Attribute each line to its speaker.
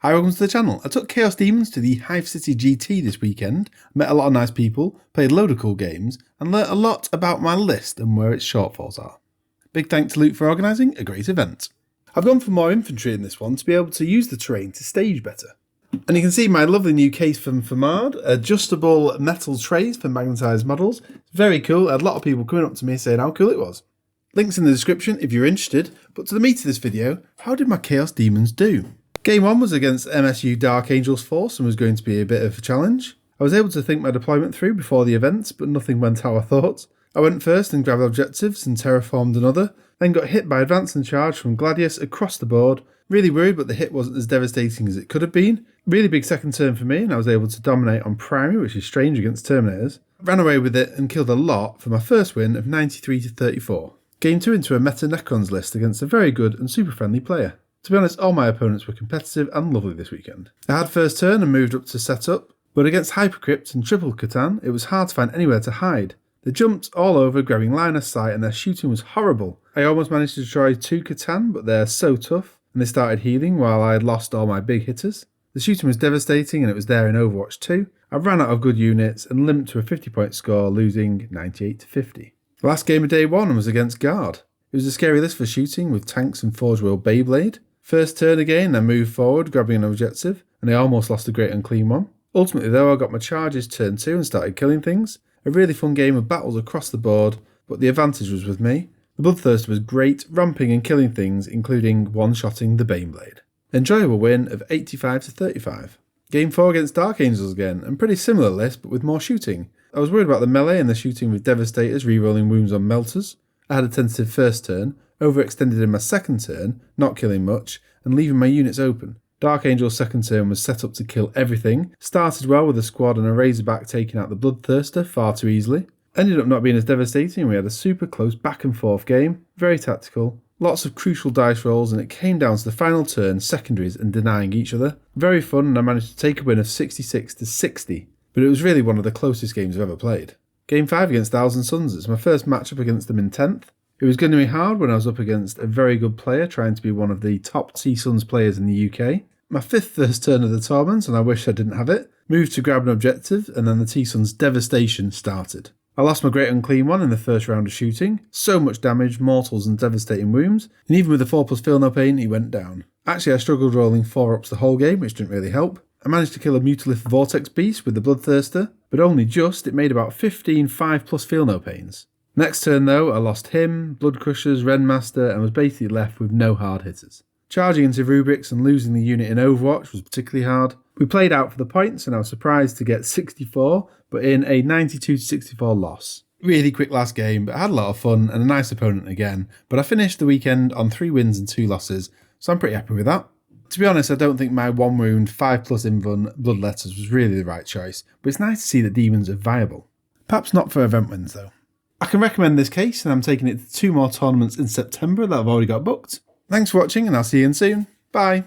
Speaker 1: Hi, welcome to the channel. I took Chaos Demons to the Hive City GT this weekend, met a lot of nice people, played a load of cool games, and learnt a lot about my list and where its shortfalls are. Big thanks to Luke for organising a great event. I've gone for more infantry in this one to be able to use the terrain to stage better. And you can see my lovely new case from Famard, adjustable metal trays for magnetised models. Very cool. I had a lot of people coming up to me saying how cool it was. Links in the description if you're interested, but to the meat of this video, how did my Chaos Demons do? Game 1 was against MSU Dark Angels Force and was going to be a bit of a challenge. I was able to think my deployment through before the event, but nothing went how I thought. I went first and grabbed objectives and terraformed another, then got hit by advance and charge from Gladius across the board. Really worried, but the hit wasn't as devastating as it could have been. Really big second turn for me, and I was able to dominate on primary, which is strange against Terminators. Ran away with it and killed a lot for my first win of 93 to 34. Game 2 into a Meta Necrons list against a very good and super friendly player. To be honest, all my opponents were competitive and lovely this weekend. I had first turn and moved up to set up, but against Hypercrypt and Triple Catan, it was hard to find anywhere to hide. They jumped all over, grabbing line of sight, and their shooting was horrible. I almost managed to destroy 2 Catan, but they're so tough, and they started healing while I had lost all my big hitters. The shooting was devastating, and it was there in Overwatch 2. I ran out of good units and limped to a 50-point score, losing 98 to 50. The last game of day 1 was against Guard. It was a scary list for shooting, with tanks and Forge World Beyblade. First turn again, I moved forward, grabbing an objective, and I almost lost a great unclean one. Ultimately though, I got my charges turn 2 and started killing things. A really fun game of battles across the board, but the advantage was with me. The Bloodthirster was great, ramping and killing things, including one-shotting the Baneblade. Enjoyable win of 85 to 35. Game 4 against Dark Angels again, and pretty similar list, but with more shooting. I was worried about the melee and the shooting with Devastators re-rolling wounds on Melters. I had a tentative first turn, overextended in my second turn, not killing much, and leaving my units open. Dark Angel's second turn was set up to kill everything, started well with a squad and a Razorback taking out the Bloodthirster far too easily. Ended up not being as devastating, we had a super close back and forth game, very tactical, lots of crucial dice rolls, and it came down to the final turn, secondaries and denying each other. Very fun, and I managed to take a win of 66 to 60, but it was really one of the closest games I've ever played. Game 5 against Owls and Suns, it's my first matchup against them in 10th. It was going to be hard when I was up against a very good player trying to be one of the top T-Suns players in the UK. My 5th first turn of the Torment, and I wish I didn't have it, moved to grab an objective, and then the T-Suns devastation started. I lost my great unclean one in the first round of shooting, so much damage, mortals and devastating wounds, and even with the 4+ feel no pain, he went down. Actually, I struggled rolling 4-ups the whole game, which didn't really help. I managed to kill a Mutalith Vortex Beast with the Bloodthirster, but only just, it made about 15 5+ feel no pains. Next turn though, I lost him, Blood Crushers, Renmaster, and was basically left with no hard hitters. Charging into Rubrics and losing the unit in Overwatch was particularly hard. We played out for the points and I was surprised to get 64, but in a 92 to 64 loss. Really quick last game, but I had a lot of fun and a nice opponent again, but I finished the weekend on 3 wins and 2 losses, so I'm pretty happy with that. To be honest, I don't think my 1 wound, 5+ invuln Bloodletters was really the right choice, but it's nice to see that demons are viable. Perhaps not for event wins though. I can recommend this case, and I'm taking it to 2 more tournaments in September that I've already got booked. Thanks for watching, and I'll see you again soon. Bye.